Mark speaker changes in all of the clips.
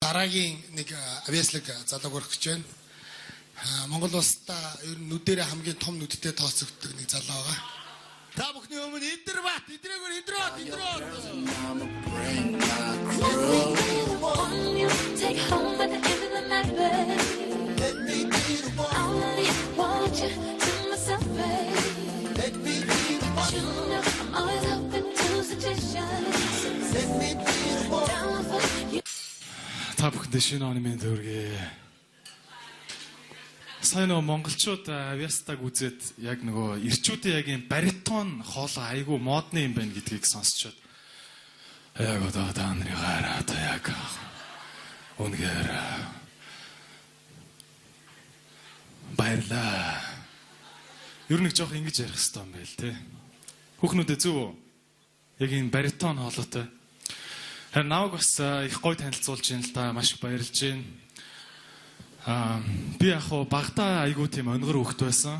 Speaker 1: Дараагийн нэг авиаслаг залууг өрөх гэж байна. Монгол улстай ер нь нүдэрээ хамгийн том нүдтэй тооцогддог нэг залуу байгаа. Та бүхний өмнө Интербат, эдрээгээр интрот. Take home at the end of the night, babe. Let me be the one. I only want you to myself, babe. Let me be the one. You know I'm always open to suggestions. Let me be the one. Down for you.
Speaker 2: Та бүхэнд шинэ оны мэнд хүргэе. Сайн нөгөө монголчууд авиастаг үзээд яг нөгөө ирчүүдийн яг юм баритон хоолой айгүй модны юм байна гэдгийг сонсчод яг одоо та нарын гараа та яг үнээр баярлаа. Ер нь нэг жоох ингэж ярих хэрэгтэй юм байл те. Хүүхнүүдээ зөв үү? Яг энэ баритон хоолойтой. Харин наваг бас их гоё танилцуулж байна л да. Маш их баярлж байна. Би яг хуу багтаа айгүй тийм өнгөр хөвгт байсан.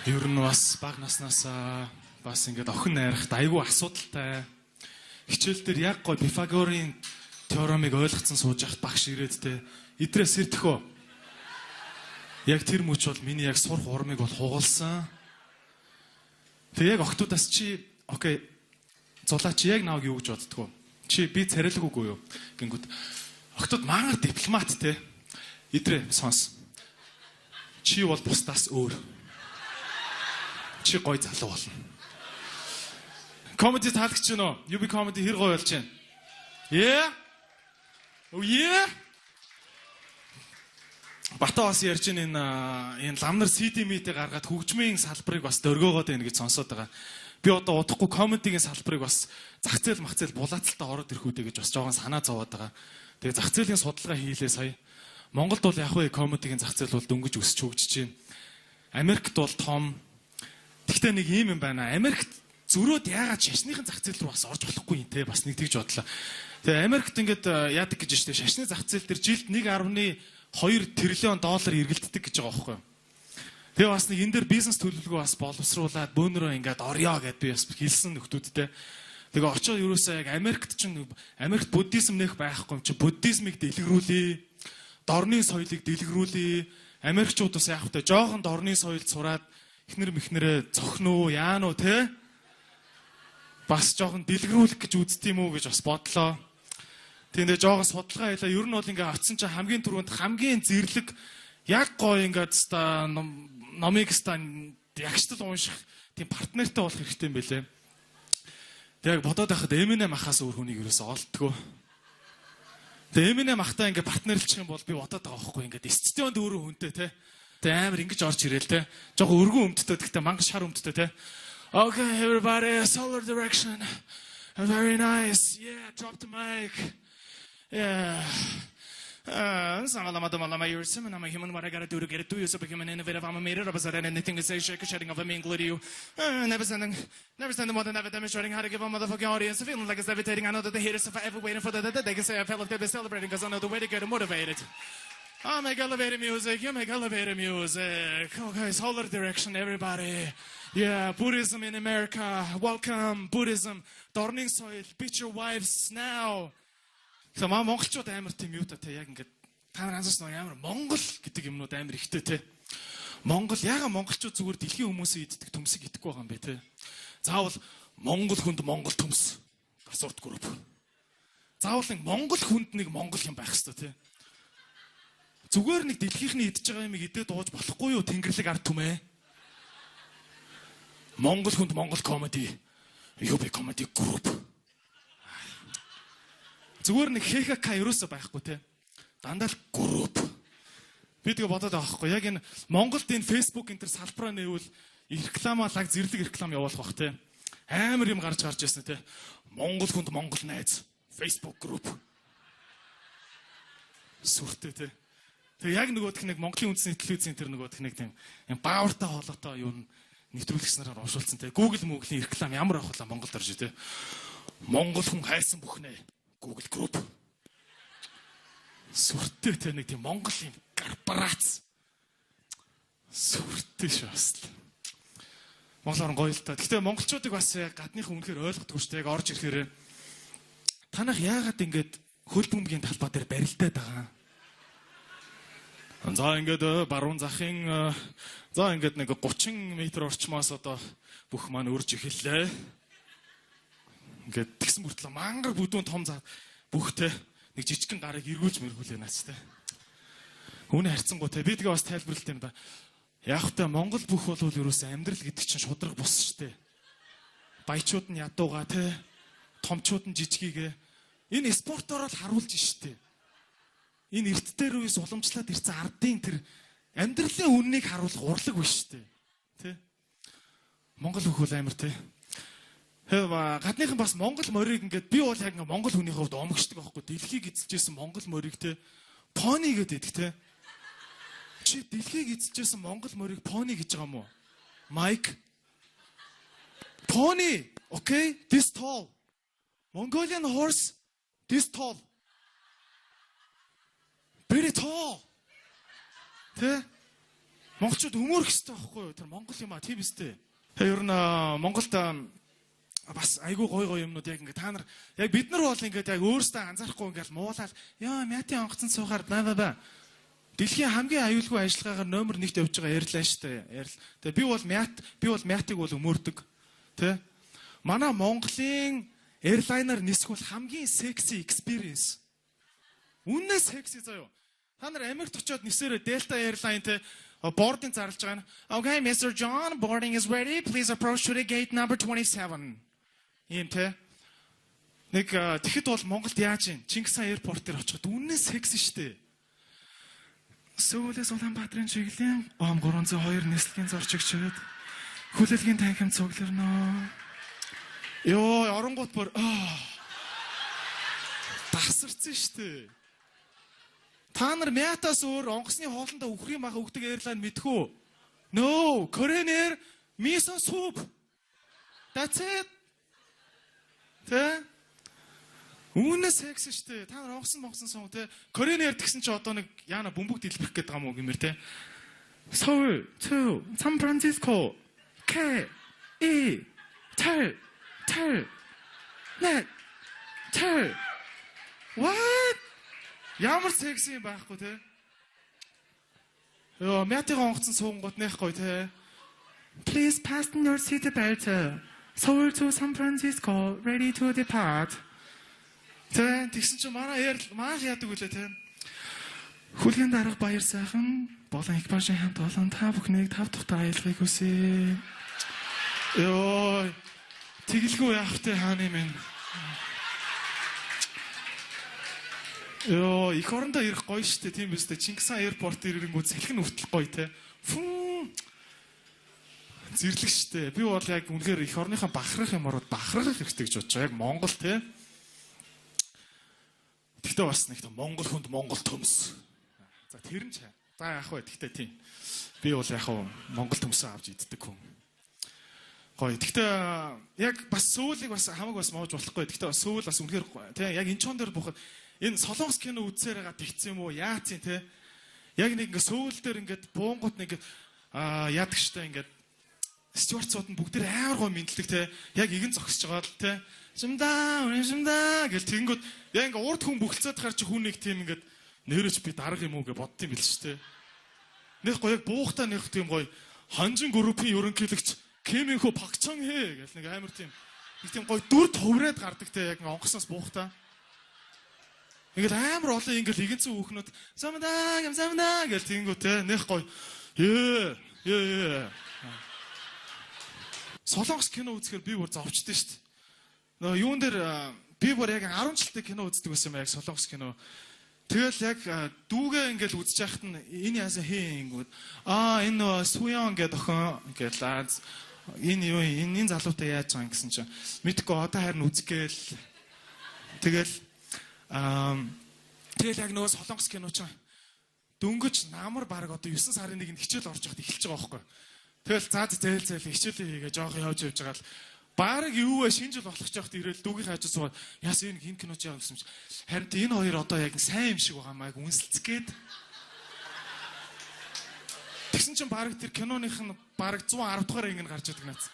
Speaker 2: Ер нь бас баг наснаас бас ингээд охин найрахт айгүй асуудалтай. Хичээл дээр яг гоё Пифагорын теоремыг ойлгоцсон сууж яхад багш ирээд те идрээс сэрдэхөө. Яг тэр мөч бол миний яг сурах урмыг бол хугалсан. Тэг яг охтуудаас чи окей зулаа чи яг наваг юу гэж боддгоо. Чи би царилгаагүй юу? Гингүүд охтууд маа дипломат те. Идрээ сонс. Чи бол бусдаас өөр. Чи гоё залуу болно. Comedy таалгч нь үү? UB comedy хэр гоё болж байна? Yeah? Oh yeah? Бата бас ярьж энэ ламнар CD meet-ийг гаргаад хөгжмийн салбарыг бас дөргөөгөөд байна гэж сонсоод байгаа. Би одоо удахгүй комедигийн салбарыг бас зах зээл мах зээл булаацалтаа ороод ирэх үдэ гэж бас жоохон санаа зовоод байгаа. Тэгээ зах зээлийн судалгаа хийлээ сая. Монголд бол яг вэ комедигийн зах зээл бол дөнгөж өсч хөгжиж байна. Америкт бол том. Тэгтээ нэг юм байна. Америкт зөрөөд яагаад шашныхын зах зээл рүү бас орж болохгүй юм те бас нэг тэгж бодлоо. Тэгээ Америкт ингээд яадаг гэж штэ шашны зах зээл дээр жилд 1.2 тэрлион доллар эргэлддэг гэж байгаа байхгүй юу. Тэгээ бас нэг энэ дээр бизнес төлөвлөгөө бас боловсруулад бөөнөрөө ингээд орё гэд би бас хэлсэн нөхдүүдтэй. Тэгээ очоод юусаа яг Америкт буддизм нэх байхгүй юм чи буддизмыг дэлгэрүүлээ. Дорны соёлыг дэлгэрүүлээ. Америкчууд бас яг хөтэ жоохон дорны соёлд сураад эхнэр мэхнэрээ зохиноо яануу те. Бас жоохон дэлгэрүүлэх гэж үзт юм уу гэж бас бодлоо. Тэгээ жоохон судалгаа хийлээ. Ер нь бол ингээ очсон чинь хамгийн түрүүнд хамгийн зэрлэг яг гоё ингээд ста номыг ста ягштал унших тийм партнертай болох хэрэгтэй юм байлээ. Тэг бодоод байхад Eminem ахаас өөр хүнийг юусоо олддгоо. Тэг Eminem ахтай ингээ партнерлчих юм бол би бодоод байгаа байхгүй ингээ студионд өөрөө хүнтэй те. Тэг амар ингэж орж ирээл те. Жог өргөн өмдтэй гэхдээ мангар шар өмдтэй те. Okay everybody solar direction. Very nice. Yeah, drop the mic. Yeah. You're assuming I'm a human. What I gotta do to get it to you? So become an innovative. I'm a made it up. I anything to say, shake a shedding of me and glue to you. Never sending more than ever demonstrating how to give a motherfucking audience a feeling like it's levitating. I know that they hate us if I ever waiting for that they can say I felt like they've been celebrating because I know the way to get them motivated. I make elevator music. You make elevator music. Okay, solar direction, everybody. Yeah, Buddhism in America. Welcome, Buddhism. Dorning soil. Beat your wives now. За монголчууд амар тийм юу та яг ингээд та нар анзаарсан уу ямар монгол гэдэг юмнууд амар ихтэй те. Монгол яга монголчууд зүгээр дэлхийн хүмүүсийн иддэг төмсөг идэхгүй байгаа юм бэ те. Заавал монгол хүнд монгол төмс асуурт групп. Заавал нэг монгол хүнд нэг монгол юм байх хэрэгтэй те. Зүгээр нэг дэлхийхний идж байгаа юмыг идээд дууж болохгүй юу тэнгэрлэг ард түмээ. Монгол хүнд монгол комеди. UB comedy group. Зүгээр нэг ХХК ерөөсөө байхгүй те. Дандаа л групп. Би тэгээ бодоод байгаа хгүй. Яг энэ Монголд энэ Facebook энэ төр салбараа нээвэл рекламалаг зэрлэг реклам явуулах бах те. Амар юм гарч ирсэн те. Монгол хүнд монгол найз. Facebook group. Сүртэй те. Тэгээ яг нөгөөх нэг Монголын үндэсний телевизийн тэр нөгөөх нэг тийм баавартай хоолойтой юу нэвтрүүлэгчнээр уншуулсан те. Google Mobile-ийн реклам ямар авах вэ Монголд орж те. Монгол хүн хайсан бүхнээ. Google Group. Сүртэй тэ нэг тийм Монгол юм корпорац. Сүртэй шээс. Монгол орн гоё л та. Гэхдээ монголчуудыг бас гадныхан үнэхээр ойлгохгүй шүү дээ. Яг орж ирэхээр Танах яагаад ингэж хөл бөмбөгийн талбай дээр барилдаад байгаа юм? За ингээд баруун захын за ингээд нэг 30 м орчмоос одоо бүх маань өрж эхэллээ. Ингээд тэгсэн мөртлөө мангар бүдүүн том заа бүхтэй нэг жижигхэн гарыг эргүүлж мэргүүлээ наач те. Үүний харьцангуй те би тэгээ бас тайлбарлалт юм да. Яг та Монгол бүх бол ерөөсөө амьдрал гэдэг чинь шудраг бус штэ. Баячууд нь ядууга те томчууд нь жижигийгээ энэ спортоор л харуулж штэ. Энэ эрт дээр үес уламжлаад ирсэн ардын тэр амьдралын үннийг харуулах урлаг биш штэ. Тэ? Монгол бүх бол амар те. Гадныхан бас Монгол морийг ингээд би бол яг Монгол хүний хувьд омгшдаг байхгүй. Дэлхийг эзэлжсэн Монгол морийг те пони гэдэг те. Чи дэлхийг эзэлжсэн Монгол морийг пони гэж байгаа юм уу? Майк. Pony, okay? This tall. Mongolian horse, this tall. Very tall. Тэ? Монголчууд өмөрөх хэрэгтэй байхгүй юу? Тэр Монгол юм а, тийм үстэй. Ер нь Монголд бас айгүй гой юмнууд яг ингээ та нар яг бид нар бол ингээ яг өөрсдөө анзаарахгүй ингээл муулаад яа мятын онгоцон суухаар баа. Дэлхийн хамгийн аюулгүй ажиллагаагаар номер 1-т явж байгаа ярьлаа штэ. Тэгээ би бол мятыг бол өмөрдөг. Тэ? Манай Монголын airliner нисэх бол хамгийн sexy experience. Үнэн sexy заяо. Та нар Америкт очиод нисээрээ Delta Airline те boarding зарлж байгаа нь. Okay, Mr. John, boarding is ready. Please approach to the gate number 27. Ийм те. Нэг тэгэхэд бол Монголд яаж юм? Чингис хаан airport дээр очиход үнэн sexy штэ. Сөүлээс Улаанбаатарын чиглэлийн ом 302 нислэгийн зорчигч чигэд хүлээлгийн танхим цугларноо. Йоо, оронгууд бүр тасарсан штэ. Та нар мятаас өөр онгоцны хоолндоо үхрийн маха өгдөг airline мэдхүү? No, Korean Air miso soup. That's it. Тэ? Үүнээс секс штэ. Та нар онгоцсон сон тэ. Korean Air гэсэн чи одоо нэг яана бөмбөг дэлбэрэх гээд байгаа юм уу гэмээр тэ. Seoul to San Francisco. K E 털 네 털 What? Ямар секси юм байхгүй те. Йоо, мятыг онгоцсон суунгууд нэхгүй те. Please fasten your seat belt. Seoul to San Francisco, ready to depart. Тэ, тэгсэн чинь манай маш яадаг үлээ те. Хүлгийн дарга баяр сайхан болон экипажийн хамт олон та бүхнийг тав тухтай аялахыг хүсье. Йоо, тэгэлгүй яах вэ хааны минь. Йоо, их орондоо ирэх гоё штэ тийм биз дээ. Чингис хаан airport ирэнгүүт салхин хүртэл гоё те. Зэрлэг штэ. Би бол яг үнэхээр их орныхаа бахарх юмрууд бахарх хэрэгтэй гэж бодож байгаа. Яг Монгол те. Тэгтээ бас нэг Монгол хүнд Монгол төмс. За тэр нь чаа. За яах вэ? Тэгтээ тийм. Би бол яг Монгол төмсөө авч иддэг хүн. Гоё. Тэгтээ яг бас сүүлийг бас хамаг бас моож болохгүй. Тэгтээ бас сүүл бас үнэхээр те яг энэ чон дээр бухад энэ солонгос кино үзсээр байгаа тэгсэн юм уу? Яац юм те? Яг нэг ингээ сүүл дээр ингээд буунгууд нэг яадаг штэ ингээд стюартсууд нь бүгд амар гоо мэдлэг те. Яг игэн зогсож байгаа л те. Шимдаа гэл тэгэнгүүт яг ингээ урд хүн бүхэлцээд хаар чи хүн нэг тийм ингээд нэрэж би дарга юм уу гэж бодд юм бил ч те. Нэг гоё яг буухтаа нэг тийм гоё ханжин группийн ерөнхийлөгч Кэминхо Пакчон хэ гэл нэг амар тийм нэг тийм гоё дүр товроод гардаг те яг онгосноос буухтаа. Ингээд амар олон ингээл игэнцэн хүүхнүүд самдаа гэл тэгэнгүүт те нэг гоё Солонгос кино үзэхээр би бүр зовчдээ шүү дээ. Нөгөө юун дээр би бүр яг 10 жилдээ кино үздэг байсан юм яг Солонгос кино. Тэгэл яг дүүгээ ингээл үзэж яхад нь энэ яасан хээнгүүд энэ нөгөө Суян гэдэг охин ингээл энэ юу энэ залуутай яаж байгаа юм гэсэн чинь мэдгүй одоо харин үзгээл тэгэл яг нөгөө Солонгос кино чинь дөнгөж намар баг одоо 9 сарын 1-нд хичээл орж яхад эхэлж байгаа байхгүй. Тэгэл зээл хичээлээ хийгээ жоох явж байгаа л баг юу вэ шинэ жил болох ч яхад ирээл дүүгийн хажууд суугаад яас энэ хин киноч яа гэсэн чинь харин энэ хоёр одоо яг сайн юм шиг байгаа маяг үнсэлцгээд тэгсэн чинь баг тэр киноных нь баг 110 дугаар анги гарч идэг наац.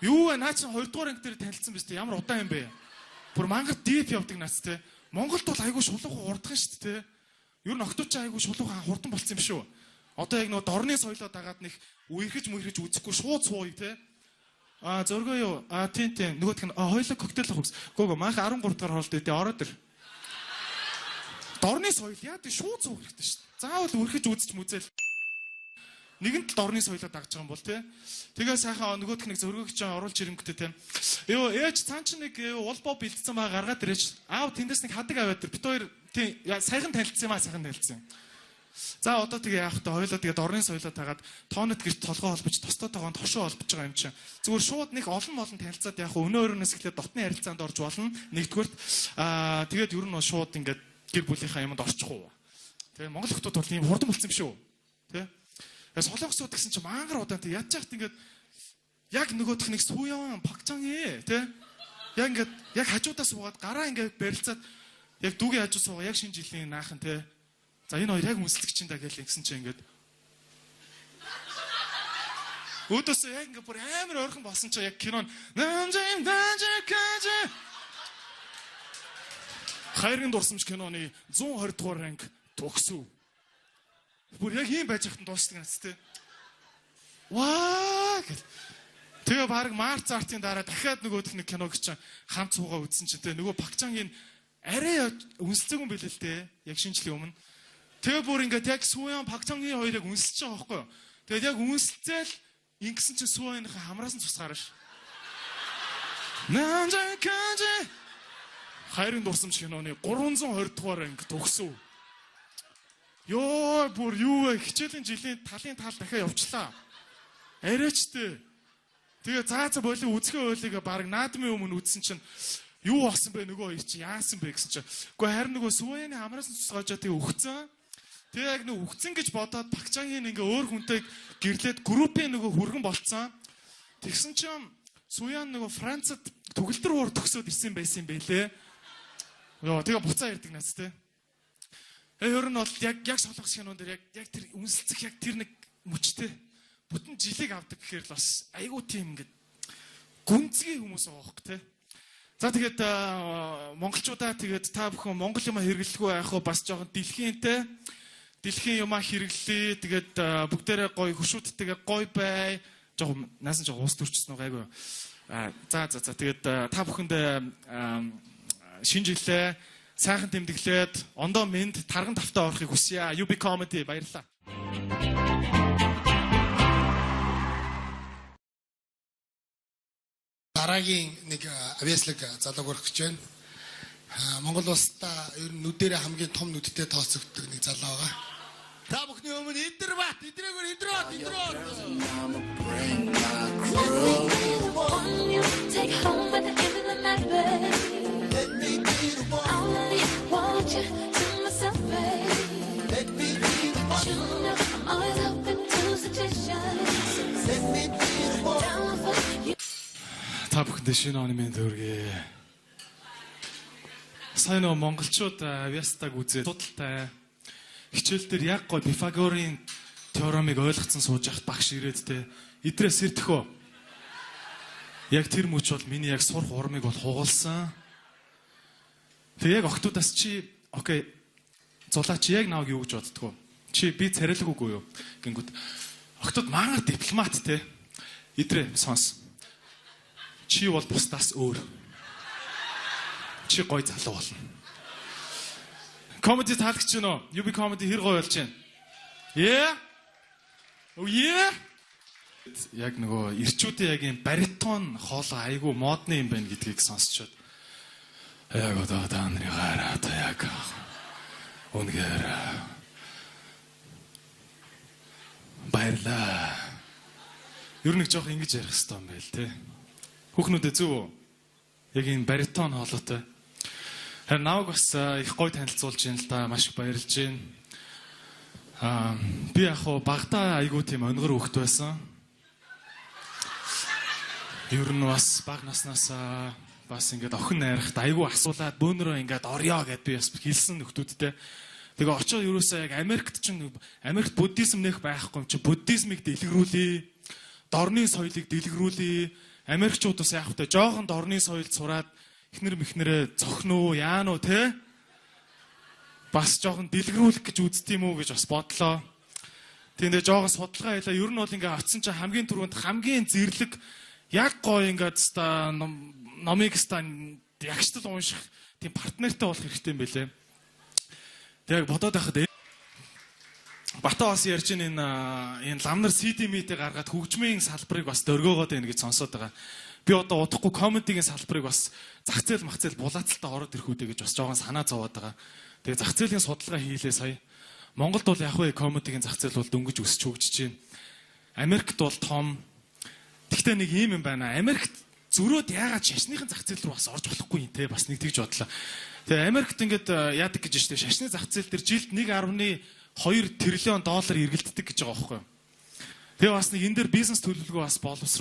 Speaker 2: Юу вэ наа чи 2 дугаар анги дээр танилцсан биз дээ ямар удаан юм бэ? Бүр мангар дип явдаг нац те. Монголд бол айгүй шулуухан хурдхан шүү дээ те. Ер нь окточ айгүй шулуухан хурдан болсон юм шүү. Одоо яг нөгөө дорны соёлоо дагаад нэг үерхэж үзэхгүй шууд сууя те. Зөргөө юу? Тийм. Нөгөөх нь хоёулаа коктейл авах гэсэн. Гөө манх 13 дахь хоолд өгдөө ороод ир. Дорны соёл яа тийм шууд суух хэрэгтэй шүү дээ. Заавал үерхэж үзэж мүзэл. Нэгэнт дорны соёлоо дагж байгаа юм бол те. Тэгээ сайхан нөгөөх нэг зөргөөг чинь оруулж ирэнгүүтээ те. Ёо ээж цаан чи нэг улбоо бэлдсэн байгаа гаргаад ирээч. Аав тэндээс нэг хадаг аваад ир. Бит хоёр тийм сайхан танилцсан юм сайхан танилцсан. За одоо тэгээ яах вэ? Хоёулаа тэгээ дорны соёлоо тагаад тоонот гэрт толгой холбож тостоо тоогонд хошоо холбож байгаа юм чинь. Зүгээр шууд нэг олон танилцаад яах вэ? Өнөө өрөөнөөс эхлээд дотны харилцаанд орж болно. Нэгдүгürt тэгээд ер нь шууд ингээд гэр бүлийнхаа юмд орчих уу. Тэгээ Монгол хүмүүс бол ийм хурдан болсон юм шүү. Тэ? Солонгосууд гэсэн чинь мангар удаан тэг ядж яхад ингээд яг нөгөөх нэг сууян пагчангээ тэ яг ингээд яг хажуудаа суугаад гараа ингээд барилцаад яг дүүгийн хажуу суугаа яг шинэ жилийн наахан тэ за энэ хоёр яг үнслэг чинь да гэж ингэсэн чинь ингээд өөдөөс яг ингээд бүр амар ойрхон болсон чинь яг кинон намжим дажикаж хайрын дурсамж киноны 120 дугаар ранг төгсөв. Бүр яг ийм байж хатан дуусдаг нац тэ. Ваа гэл. Тэгээ баг марц артын дараа дахиад нөгөөх нэг киног чинь хамт суугаа үзсэн чинь тэ нөгөө Пакчангийн арай үнсэлцээгүй юм билээ л тэ. Яг шинжлэх өмнө. Тэгээ бүр ингээд яг Сууян Пакчангийн хоёрыг үнсэлж байгаа байхгүй юу. Тэгээд яг үнсэлцээл ингэсэн чинь Сууяныхаа хамраас нь цусгаар ш. Нанжакаж хайрын дурсамж киноны 320 дугаар анги төгсөв. Йоо бүр юу вэ? Хичээлийн жилийн талын тал дахиад явчлаа. Арайчтэй. Тэгээ заа боли үзэхээ ойлыг баг наадмын өмнө үзсэн чинь юу болсон бэ нөгөө хоёр чи яасан бэ гэсэн чинь. Гэхдээ харин нөгөө Сууяны хамраас нь цусгаажаа тэгээ өгцөн. Тэгээ яг нөгөө өгцөн гэж бодоод Пакчангийн ингээ өөр хүнтэй гэрлээд группийн нөгөө хүргэн болцсон. Тэгсэн чинь Сууян нөгөө Францад төгөлдөр уур төгсөөд ирсэн байсан юм байлээ. Йоо тэгээ буцаа ирдэг нац тэ. Өөр нь бол яг солонгос кинон дээр яг тэр үнсэлцэх яг тэр нэг мөчтэй бүтэн жилиг авдаг гэхээр л бас айгүй тийм ингээд гүнзгий хүмүүс байгаа хөх те. За тэгээд монголчуудаа тэгээд та бүхэн монгол юм хэрэглэхгүй байх уу бас жоохон дэлхийнтэй дэлхийн юмаа хэрэглэе тэгээд бүгдээрээ гоё хөшүүттэйгээ гоё бай жоохон наасан жоохон уус төрчихсөн уу гайгүй. За тэгээд та бүхэндээ шинэ жилээ сайхан тэмдэглээд ондоо мэд тарган тавтаа орохыг хүсье. UB Comedy баярлалаа.
Speaker 3: Дараагийн нэг авьяаслаг залууг өрөх гэж байна. Монгол улстай ер нь нүдэрээ хамгийн том нүдтэй тооцогддог нэг залуу байгаа. Та бүхний өмнө Идэрбат,
Speaker 1: Take home at the end of the night, babe. Let me be the one. I only want you to myself, babe. Let me be the one. You know I'm always open to suggestions. Let me be the one. Down for you.
Speaker 2: Та бүхэндээ шинэ оны мэнд хүргэе. Сайн нөө монголчууд авьяастаг үзээд судалтай хичээл дээр яг гоо Пифагорын теоремыг ойлгоцсон сууж яхад багш ирээд те идрээс ирдэхөө. Яг тэр мөч бол миний яг сурах урмыг бол хугалсан. Тэг яг октоудаас чи окей зулаа чи яг нааг юу гэж боддгоо. Чи би царайлгүй юу гингүүд октод мангар дипломат те. Идрээ сонс. Чи бол бусдаас өөр. Чи гой залуу болно. Comedy таалагч нь үү? UB Comedy хэр гоё болж байна? Yeah? Oh yeah? Яг нөгөө ирчүүдийн яг юм баритон хоолой айгу модны юм байна гэдгийг сонсчод. Яг одоо та нарын гараа та яг үнэхээр баярлаа. Ер нь жоох ингэж ярих хэрэгтэй юм байл те. Хүүхнүүдээ зүв үү? Яг энэ баритон хоолойтой. Харин наваг бас их гоё танилцуулж байна л да. Маш их баярлж байна. Би яг хоо багтаа айгуу тийм онгор хөхт байсан. Ер нь бас баг наснаас бас ингээд охин найрахт айгуу асуулаад бөөнөрөө ингээд орё гэд би бас хэлсэн нөхдүүдтэй. Тэгээ очоод ерөөсөө яг Америкт буддизм нэх байхгүй юм чи буддизмыг дэлгэрүүлээ. Дорны соёлыг дэлгэрүүлээ. Америкчууд бас яг хөтэ жоохон дорны соёлд сураад эхнэр мэхнэрээ цохно уу, яана уу те? Бас жоохон дэлгэрүүлэх гэж үздэг юм уу гэж бас бодлоо. Тэгээд жоохон судалгаа хийлээ. Ер нь бол ингээ очсон чинь хамгийн түрүүнд хамгийн зэрлэг яг гоё ингээд ста номыг ста ягштал унших тийм партнертай болох хэрэгтэй юм байлээ. Тэгээд бодоод байхад Бата бас ярьж энэ лам нар CD митэ гаргаад хөгжмийн салбарыг бас дөргөөгөөд байна гэж сонсоод байгаа. Би одоо удахгүй комедигийн салбарыг бас зах зээл мах зээл булаацалтаа ороод ирэх үдэ гэж бас жоохон санаа зовоод байгаа. Тэгээ зах зээлийн судалгаа хийлээ сая. Монголд бол яг вэ комедигийн зах зээл бол дөнгөж өсч хөгжиж байна. Америкт бол том. Тэгтээ нэг юм байна. Америкт зөрөөд яагаад шашныхын зах зээл рүү бас орж болохгүй юм те бас нэг тэгж бодлоо. Тэгээ Америкт ингээд яадаг гэж штэ шашны зах зээл дээр жилд 1.2 тэрлион доллар эргэлддэг гэж байгаа байхгүй юу. Тэгээ бас нэг энэ дээр бизнес төлөвлөгөө бас боловсруулах